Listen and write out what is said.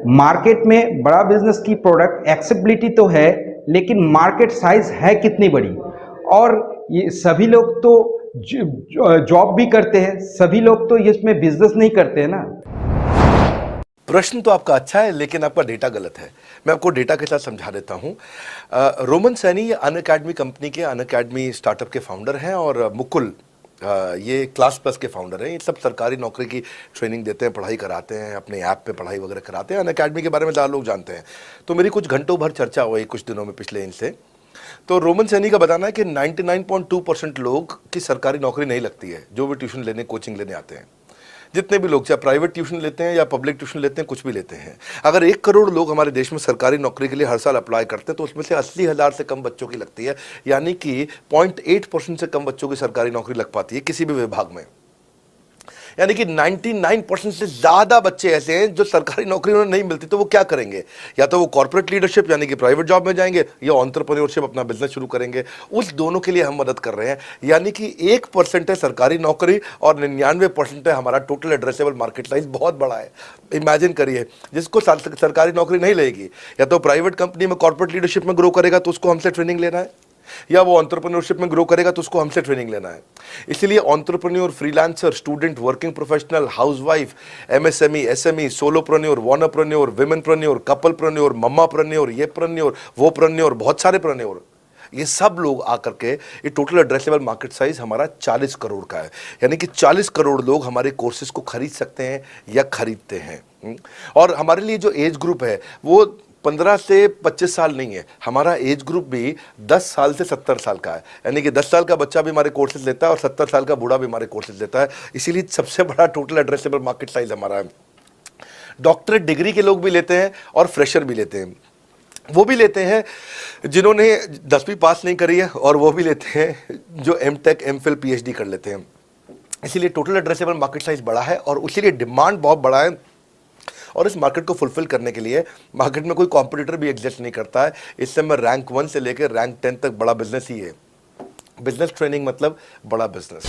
Market में बड़ा business की प्रोडक्ट एक्सेसिबिलिटी तो है, लेकिन मार्केट साइज है कितनी बड़ी। और ये सभी लोग तो जॉब भी करते हैं, सभी लोग तो इसमें बिजनेस नहीं करते हैं ना। प्रश्न तो आपका अच्छा है, लेकिन आपका डेटा गलत है। मैं आपको डेटा के साथ समझा देता हूं। रोमन सैनी ये अनअकैडमी कंपनी के, अनअकैडमी स्टार्टअप के फाउंडर हैं, और मुकुल ये क्लास प्लस के फाउंडर हैं। ये सब सरकारी नौकरी की ट्रेनिंग देते हैं, पढ़ाई कराते हैं, अपने ऐप पे पढ़ाई वगैरह कराते हैं। अनअकैडमी के बारे में ज़्यादा लोग जानते हैं। तो मेरी कुछ घंटों भर चर्चा हुई कुछ दिनों में पिछले इनसे। तो रोमन सैनी का बताना है कि 99.2% लोग की सरकारी नौकरी नहीं लगती है, जो भी ट्यूशन लेने, कोचिंग लेने आते हैं। जितने भी लोग, चाहे प्राइवेट ट्यूशन लेते हैं या पब्लिक ट्यूशन लेते हैं, कुछ भी लेते हैं, अगर 1 करोड़ लोग हमारे देश में सरकारी नौकरी के लिए हर साल अप्लाई करते हैं, तो उसमें से 80,000 से कम बच्चों की लगती है। यानी कि 0.8% से कम बच्चों की सरकारी नौकरी लग पाती है किसी भी विभाग में। यानी कि 99% से ज़्यादा बच्चे ऐसे हैं जो सरकारी नौकरी उन्हें नहीं मिलती, तो वो क्या करेंगे? या तो वो कॉर्पोरेट लीडरशिप यानी कि प्राइवेट जॉब में जाएंगे, या एंटरप्रेन्योरशिप अपना बिजनेस शुरू करेंगे। उस दोनों के लिए हम मदद कर रहे हैं। यानी कि 1% है सरकारी नौकरी और 99% है हमारा टोटल एड्रेसेबल मार्केट साइज। बहुत बड़ा है। इमेजिन करिए, जिसको सरकारी नौकरी नहीं लगेगी, या तो प्राइवेट कंपनी में कॉर्पोरेट लीडरशिप में ग्रो करेगा तो उसको हमसे ट्रेनिंग लेना है, या वो एंटरप्रेन्योरशिप में ग्रो करेगा तो उसको हमसे ट्रेनिंग लेना है। इसलिए entrepreneur, freelancer, student, working professional, housewife, MSME, SME, solopreneur, wantrepreneur, womenpreneur, couplepreneur, mammapreneur, ये प्रेन्योर, वो प्रेन्योर, बहुत सारे प्रेन्योर, ये सब लोग आकर के, ये टोटल एड्रेसेबल मार्केट साइज हमारा 40 करोड़ का है। यानी कि 40 करोड़ लोग हमारे कोर्सेज को खरीद सकते हैं या खरीदते हैं। और हमारे लिए जो एज ग्रुप है वो 15 से 25 साल नहीं है। हमारा एज ग्रुप भी 10 साल से 70 साल का है। यानी कि 10 साल का बच्चा भी हमारे कोर्सेज लेता है और 70 साल का बूढ़ा भी हमारे कोर्सेज लेता है। इसीलिए सबसे बड़ा टोटल एड्रेसेबल मार्केट साइज हमारा है। डॉक्टरेट डिग्री के लोग भी लेते हैं और फ्रेशर भी लेते हैं। वो भी लेते हैं जिन्होंने 10वीं पास नहीं करी है, और वो भी लेते हैं जो एमटेक, एमफिल, पीएचडी कर लेते हैं। इसीलिए टोटल एड्रेसेबल मार्केट साइज बड़ा है और इसीलिए डिमांड बहुत बड़ा है। और इस मार्केट को फुलफिल करने के लिए मार्केट में कोई कॉम्पिटिटर भी एग्जिस्ट नहीं करता है। इस समय रैंक 1 से लेकर रैंक 10 तक बड़ा बिजनेस ही है। बिजनेस ट्रेनिंग मतलब बड़ा बिजनेस।